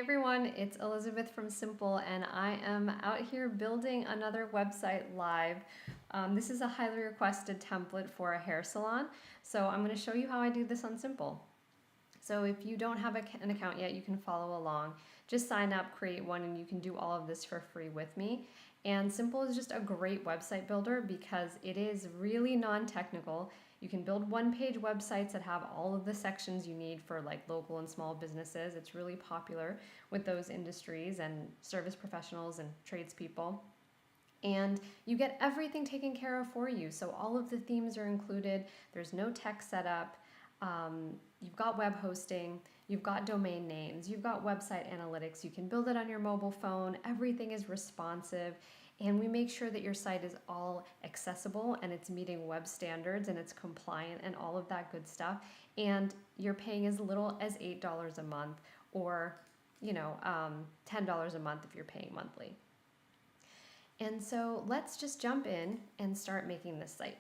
everyone, it's Elizabeth from Simple, and I am out here building another website live. This is a highly requested template for a hair salon, so I'm going to show you how I do this on Simple. So if you don't have an account yet, you can follow along. Just sign up, create one, and you can do all of this for free with me. And Simple is just a great website builder because it is really non-technical. You can build one-page websites that have all of the sections you need for like local and small businesses. It's really popular with those industries and service professionals and tradespeople. And you get everything taken care of for you. So all of the themes are included. There's no tech setup. You've got web hosting, you've got domain names, you've got website analytics, you can build it on your mobile phone, everything is responsive, and we make sure that your site is all accessible and it's meeting web standards and it's compliant and all of that good stuff. And you're paying as little as $8 a month or, $10 a month if you're paying monthly. And so let's just jump in and start making this site.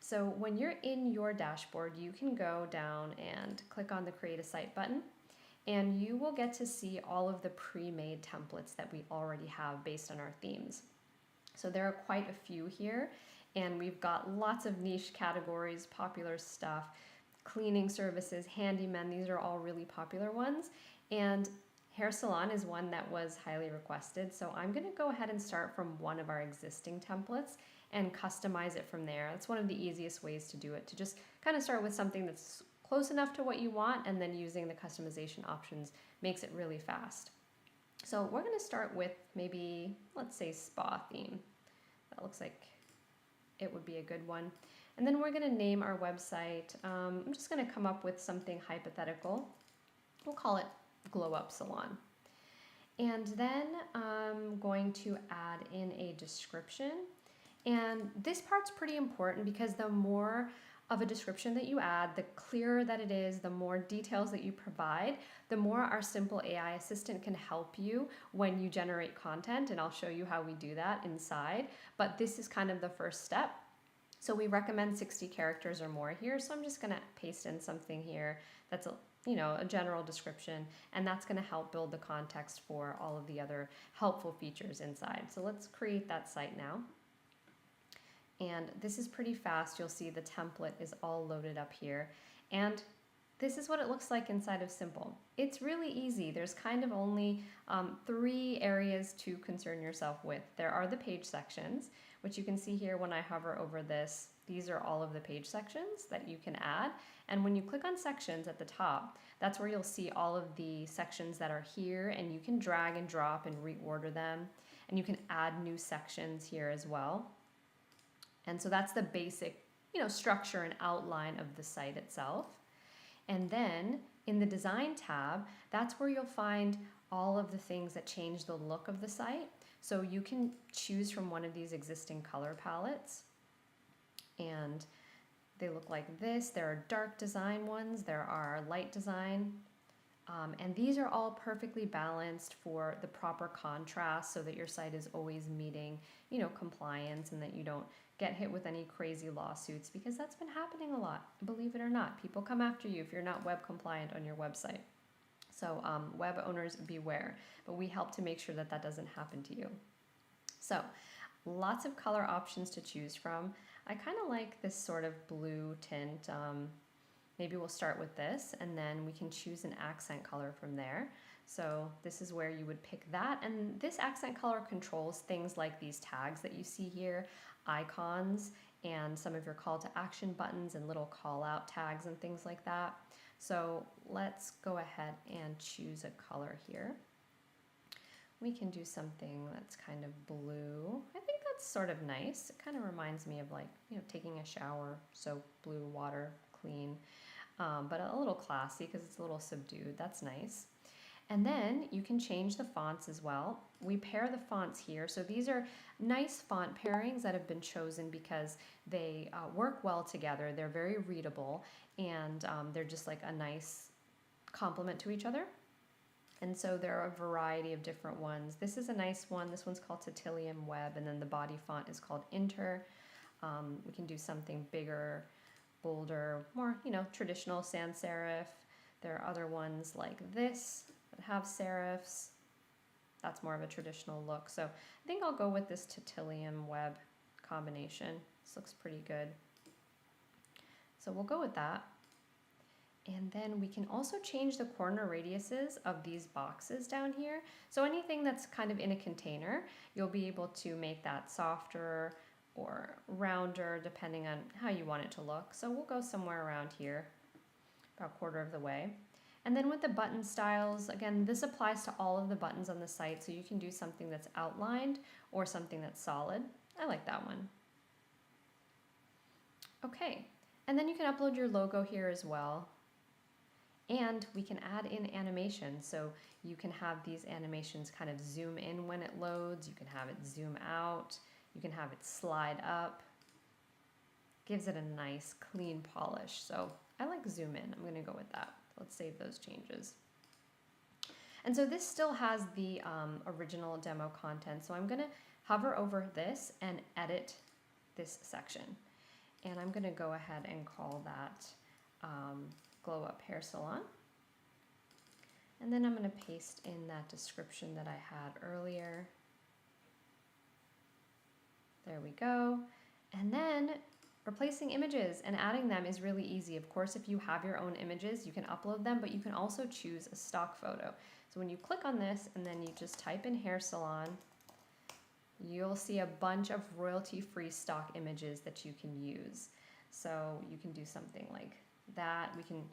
So when you're in your dashboard, you can go down and click on the Create a Site button, and you will get to see all of the pre-made templates that we already have based on our themes. So there are quite a few here, and we've got lots of niche categories, popular stuff, cleaning services, handymen, these are all really popular ones. And hair salon is one that was highly requested, so I'm going to go ahead and start from one of our existing templates and customize it from there. That's one of the easiest ways to do it, to just kind of start with something that's close enough to what you want, and then using the customization options makes it really fast. So we're going to start with maybe, let's say, spa theme. That looks like it would be a good one. And then we're going to name our website. I'm just going to come up with something hypothetical. We'll call it Glow Up Salon. And then I'm going to add in a description. And this part's pretty important because the more of a description that you add, the clearer that it is, the more details that you provide, the more our Simple AI assistant can help you when you generate content. And I'll show you how we do that inside. But this is kind of the first step. So we recommend 60 characters or more here. So I'm just going to paste in something here that's a general description, and that's going to help build the context for all of the other helpful features inside. So let's create that site now. And this is pretty fast. You'll see the template is all loaded up here. And this is what it looks like inside of Simple. It's really easy. There's kind of only 3 areas to concern yourself with. There are the page sections, which you can see here when I hover over this. These are all of the page sections that you can add. And when you click on sections at the top, that's where you'll see all of the sections that are here, and you can drag and drop and reorder them. And you can add new sections here as well. And so that's the basic, structure and outline of the site itself. And then in the design tab, that's where you'll find all of the things that change the look of the site. So you can choose from one of these existing color palettes, and they look like this. There are dark design ones, there are light design, and these are all perfectly balanced for the proper contrast so that your site is always meeting, compliance, and that you don't get hit with any crazy lawsuits, because that's been happening a lot. Believe it or not, people come after you if you're not web compliant on your website. So web owners, beware, but we help to make sure that that doesn't happen to you. So lots of color options to choose from. I kind of like this sort of blue tint. Maybe we'll start with this, and then we can choose an accent color from there. So this is where you would pick that, and this accent color controls things like these tags that you see here, icons, and some of your call to action buttons and little call out tags and things like that. So let's go ahead and choose a color here. We can do something that's kind of blue. I think that's sort of nice. It kind of reminds me of taking a shower, soap, blue, water, clean, but a little classy because it's a little subdued. That's nice. And then you can change the fonts as well. We pair the fonts here. So these are nice font pairings that have been chosen because they work well together. They're very readable, and they're just like a nice complement to each other. And so there are a variety of different ones. This is a nice one. This one's called Titilium Web, and then the body font is called Inter. We can do something bigger, bolder, more traditional sans serif. There are other ones like this that have serifs. That's more of a traditional look. So I think I'll go with this Titilium web combination. This looks pretty good. So we'll go with that. And then we can also change the corner radiuses of these boxes down here. So anything that's kind of in a container, you'll be able to make that softer or rounder depending on how you want it to look. So we'll go somewhere around here, about a quarter of the way. And then with the button styles, again, this applies to all of the buttons on the site, so you can do something that's outlined or something that's solid. I like that one. Okay, and then you can upload your logo here as well. And we can add in animations, so you can have these animations kind of zoom in when it loads, you can have it zoom out, you can have it slide up. Gives it a nice clean polish, so I like zoom in. I'm going to go with that. Let's save those changes. And so this still has the original demo content, so I'm going to hover over this and edit this section. And I'm going to go ahead and call that Glow Up Hair Salon. And then I'm going to paste in that description that I had earlier. There we go. And then replacing images and adding them is really easy. Of course, if you have your own images, you can upload them, but you can also choose a stock photo. So when you click on this and then you just type in hair salon, you'll see a bunch of royalty-free stock images that you can use. So you can do something like that. We can,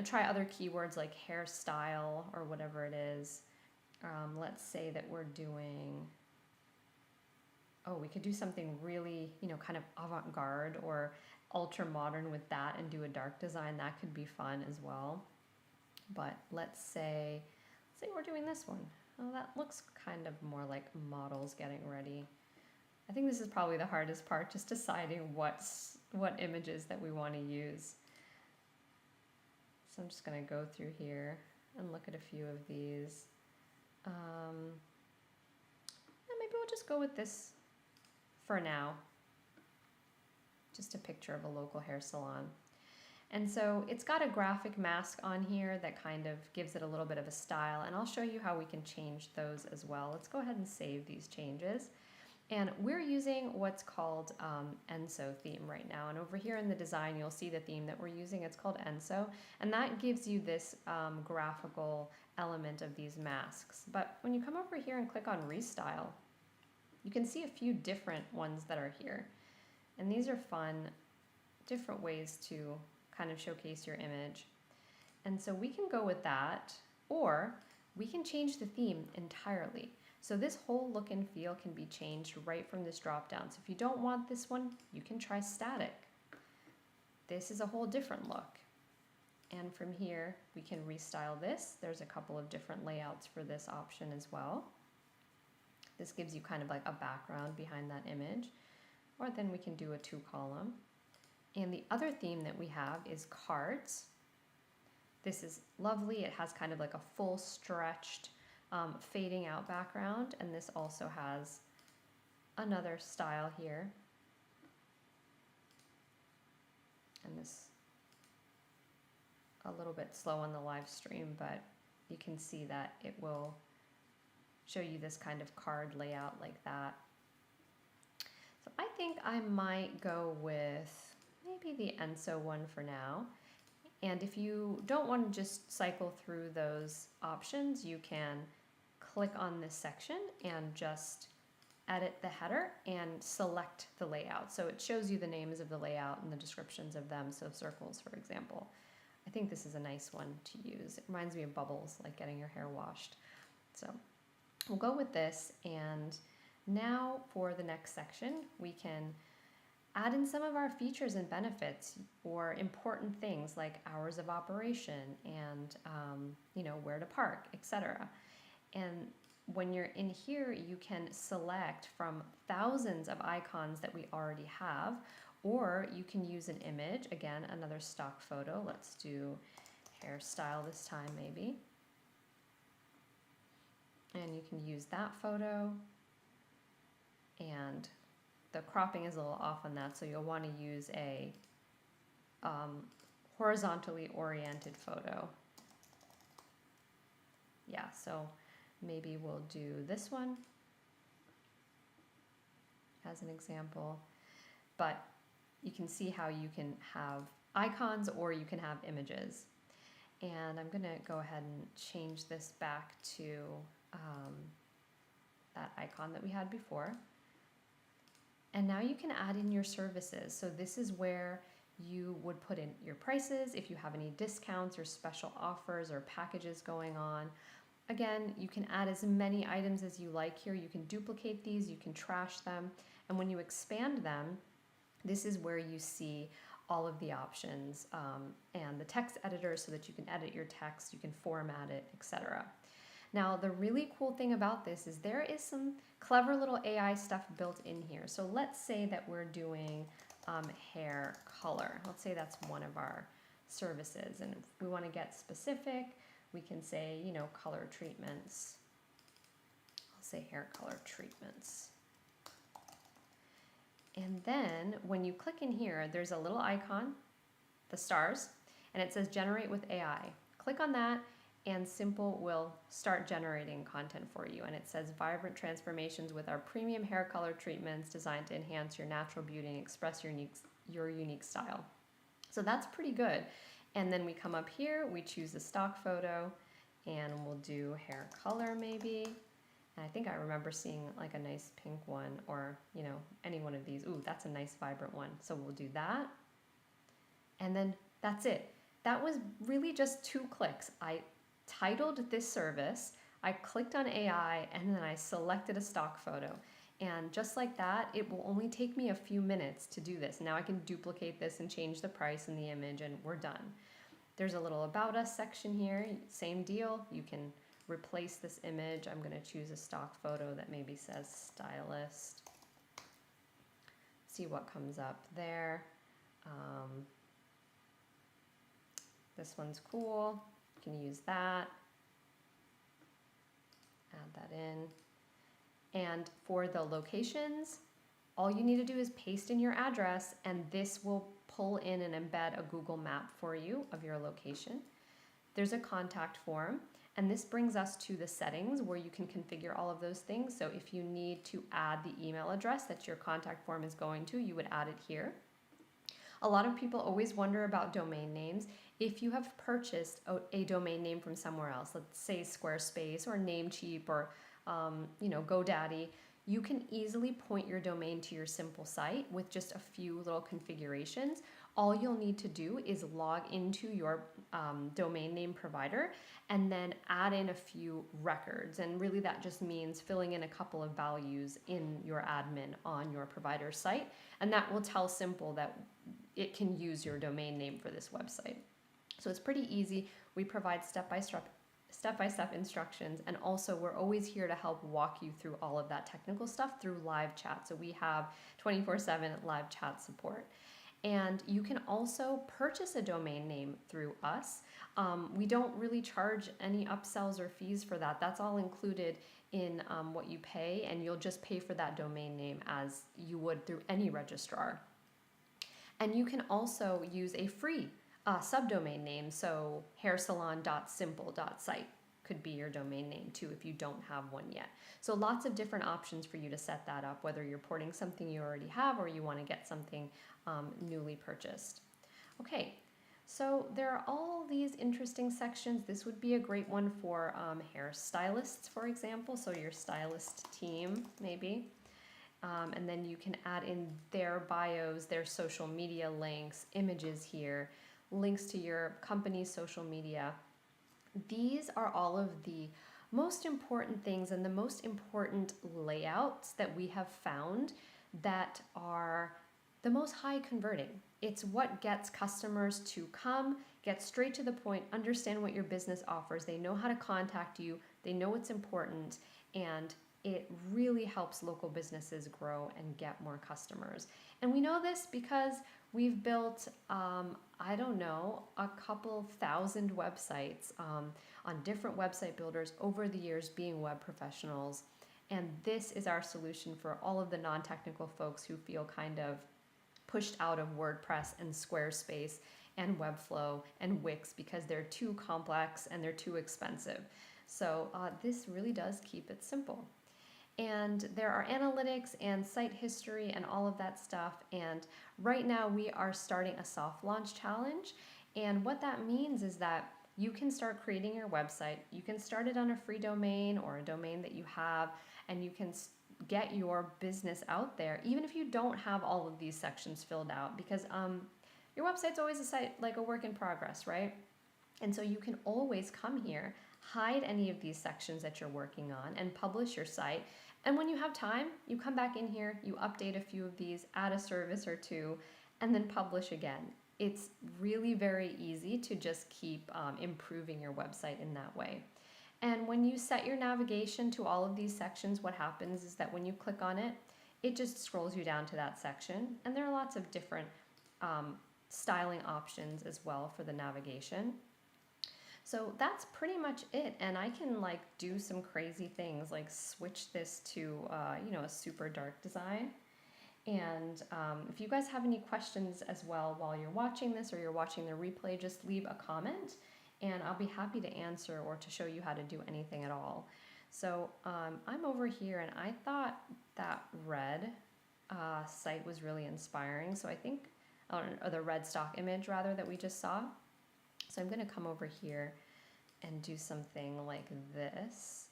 try other keywords like hairstyle or whatever it is. Let's say that we're doing, we could do something really, kind of avant-garde or ultra-modern with that and do a dark design. That could be fun as well. But let's say we're doing this one. Oh, that looks kind of more like models getting ready. I think this is probably the hardest part, just deciding what images that we want to use. So I'm just going to go through here and look at a few of these. And maybe we'll just go with this for now. Just a picture of a local hair salon. And so it's got a graphic mask on here that kind of gives it a little bit of a style, and I'll show you how we can change those as well. Let's go ahead and save these changes. And we're using what's called Enso theme right now. And over here in the design, you'll see the theme that we're using. It's called Enso, and that gives you this graphical element of these masks. But when you come over here and click on Restyle, you can see a few different ones that are here. And these are fun, different ways to kind of showcase your image. And so we can go with that, or we can change the theme entirely. So this whole look and feel can be changed right from this drop down. So if you don't want this one, you can try static. This is a whole different look. And from here, we can restyle this. There's a couple of different layouts for this option as well. This gives you kind of like a background behind that image. Or then we can do a 2-column. And the other theme that we have is cards. This is lovely. It has kind of like a full stretched, fading out background. And this also has another style here. And this a little bit slow on the live stream, but you can see that it will show you this kind of card layout like that. So I think I might go with maybe the Enso one for now. And if you don't want to just cycle through those options, you can click on this section and just edit the header and select the layout. So it shows you the names of the layout and the descriptions of them. So circles, for example. I think this is a nice one to use. It reminds me of bubbles, like getting your hair washed. So we'll go with this, and now for the next section, we can add in some of our features and benefits or important things like hours of operation and where to park, etc. And when you're in here, you can select from thousands of icons that we already have, or you can use an image, again, another stock photo. Let's do hairstyle this time maybe. And you can use that photo, and the cropping is a little off on that, so you'll want to use a horizontally oriented photo. Yeah, so maybe we'll do this one as an example. But you can see how you can have icons or you can have images. And I'm gonna go ahead and change this back to that icon that we had before. And now you can add in your services. So this is where you would put in your prices, if you have any discounts or special offers or packages going on. Again, you can add as many items as you like here. You can duplicate these, you can trash them. And when you expand them, this is where you see all of the options and the text editor so that you can edit your text, you can format it, etc. Now, the really cool thing about this is there is some clever little AI stuff built in here. So let's say that we're doing hair color. Let's say that's one of our services. And if we want to get specific, we can say, you know, color treatments. I'll say hair color treatments. And then when you click in here, there's a little icon, the stars, and it says generate with AI. Click on that and Simple will start generating content for you. And it says vibrant transformations with our premium hair color treatments designed to enhance your natural beauty and express your unique style. So that's pretty good. And then we come up here, we choose a stock photo and we'll do hair color maybe. And I think I remember seeing like a nice pink one or, you know, any one of these. Ooh, that's a nice vibrant one. So we'll do that. And then that's it. That was really just 2 clicks. I titled this service, I clicked on AI, and then I selected a stock photo. And just like that, it will only take me a few minutes to do this. Now I can duplicate this and change the price and the image and we're done. There's a little about us section here, same deal. You can replace this image. I'm gonna choose a stock photo that maybe says stylist. See what comes up there. This one's cool. You can use that. Add that in. And for the locations, all you need to do is paste in your address and this will pull in and embed a Google map for you of your location. There's a contact form and this brings us to the settings where you can configure all of those things. So if you need to add the email address that your contact form is going to, you would add it here. A lot of people always wonder about domain names. If you have purchased a domain name from somewhere else, let's say Squarespace or Namecheap or you know, GoDaddy, you can easily point your domain to your Simple site with just a few little configurations. All you'll need to do is log into your domain name provider and then add in a few records. And really that just means filling in a couple of values in your admin on your provider site. And that will tell Simple that it can use your domain name for this website. So it's pretty easy. We provide step-by-step instructions, and also we're always here to help walk you through all of that technical stuff through live chat. So we have 24/7 live chat support. And you can also purchase a domain name through us. We don't really charge any upsells or fees for that. That's all included in what you pay, and you'll just pay for that domain name as you would through any registrar. And you can also use a free subdomain name, so hairsalon.simple.site could be your domain name too if you don't have one yet. So lots of different options for you to set that up, whether you're porting something you already have or you want to get something newly purchased. Okay, so there are all these interesting sections. This would be a great one for hairstylists, for example, so your stylist team maybe. And then you can add in their bios, their social media links, images here, links to your company's social media. These are all of the most important things and the most important layouts that we have found that are the most high converting. It's what gets customers to come, get straight to the point, understand what your business offers. They know how to contact you, they know what's important, and it really helps local businesses grow and get more customers. And we know this because we've built, I don't know, a couple thousand websites on different website builders over the years being web professionals. And this is our solution for all of the non-technical folks who feel kind of pushed out of WordPress and Squarespace and Webflow and Wix because they're too complex and they're too expensive. So this really does keep it simple. And there are analytics and site history and all of that stuff. And right now we are starting a soft launch challenge. And what that means is that you can start creating your website. You can start it on a free domain or a domain that you have, and you can get your business out there, even if you don't have all of these sections filled out, because your website's always a site, like a work in progress, right? And so you can always come here, hide any of these sections that you're working on, and publish your site. And when you have time, you come back in here, you update a few of these, add a service or two, and then publish again. It's really very easy to just keep improving your website in that way. And when you set your navigation to all of these sections, what happens is that when you click on it, it just scrolls you down to that section. And there are lots of different styling options as well for the navigation. So that's pretty much it. And I can like do some crazy things, like switch this to, a super dark design. And if you guys have any questions as well while you're watching this or you're watching the replay, just leave a comment and I'll be happy to answer or to show you how to do anything at all. So I'm over here and I thought that red site was really inspiring. So I think, or the red stock image rather that we just saw. So I'm going to come over here and do something like this.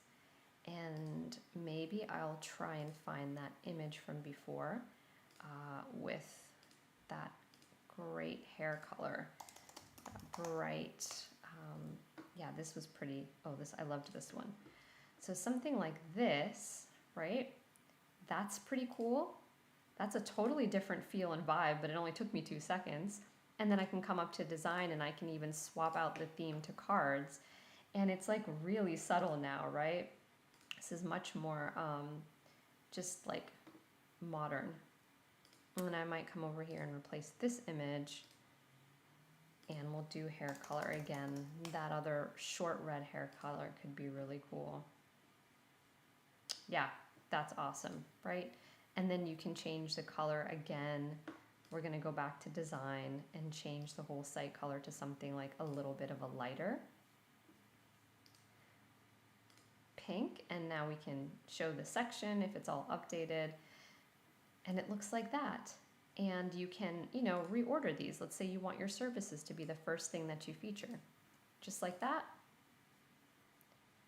And maybe I'll try and find that image from before with that great hair color, that bright, yeah, this was pretty, I loved this one. So something like this, right? That's pretty cool. That's a totally different feel and vibe, but it only took me 2 seconds. And then I can come up to design and I can even swap out the theme to cards. And it's like really subtle now, right? This is much more just like modern. And I might come over here and replace this image and we'll do hair color again. That other short red hair color could be really cool. Yeah, that's awesome, right? And then you can change the color again. We're gonna go back to design and change the whole site color to something like a little bit of a lighter pink. And now we can show the section if it's all updated. And it looks like that. And you can, reorder these. Let's say you want your services to be the first thing that you feature. Just like that.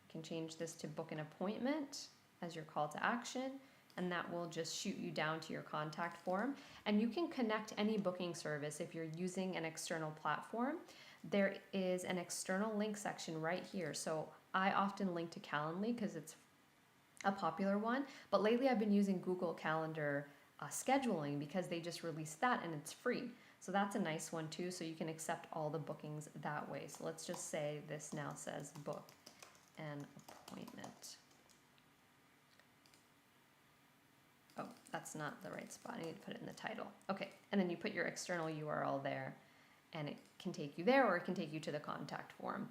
You can change this to book an appointment as your call to action, and that will just shoot you down to your contact form. And you can connect any booking service if you're using an external platform. There is an external link section right here. So I often link to Calendly because it's a popular one, but lately I've been using Google Calendar scheduling because they just released that and it's free. So that's a nice one too, so you can accept all the bookings that way. So let's just say this now says book an appointment. Oh, that's not the right spot. I need to put it in the title. Okay, and then you put your external URL there and it can take you there or it can take you to the contact form.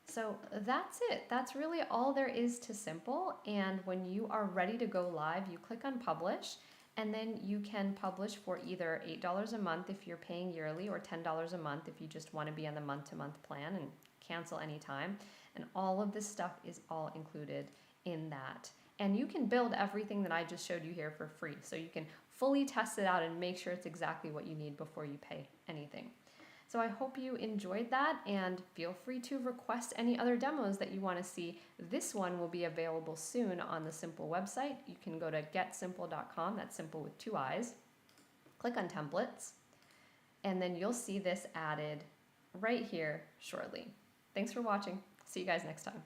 So that's it. That's really all there is to Simple. And when you are ready to go live, you click on publish, and then you can publish for either $8 a month if you're paying yearly or $10 a month if you just want to be on the month-to-month plan and cancel anytime. And all of this stuff is all included in that. And you can build everything that I just showed you here for free. So you can fully test it out and make sure it's exactly what you need before you pay anything. So I hope you enjoyed that, and feel free to request any other demos that you want to see. This one will be available soon on the Simple website. You can go to getsimple.com, that's simple with 2 I's. Click on templates, and then you'll see this added right here shortly. Thanks for watching. See you guys next time.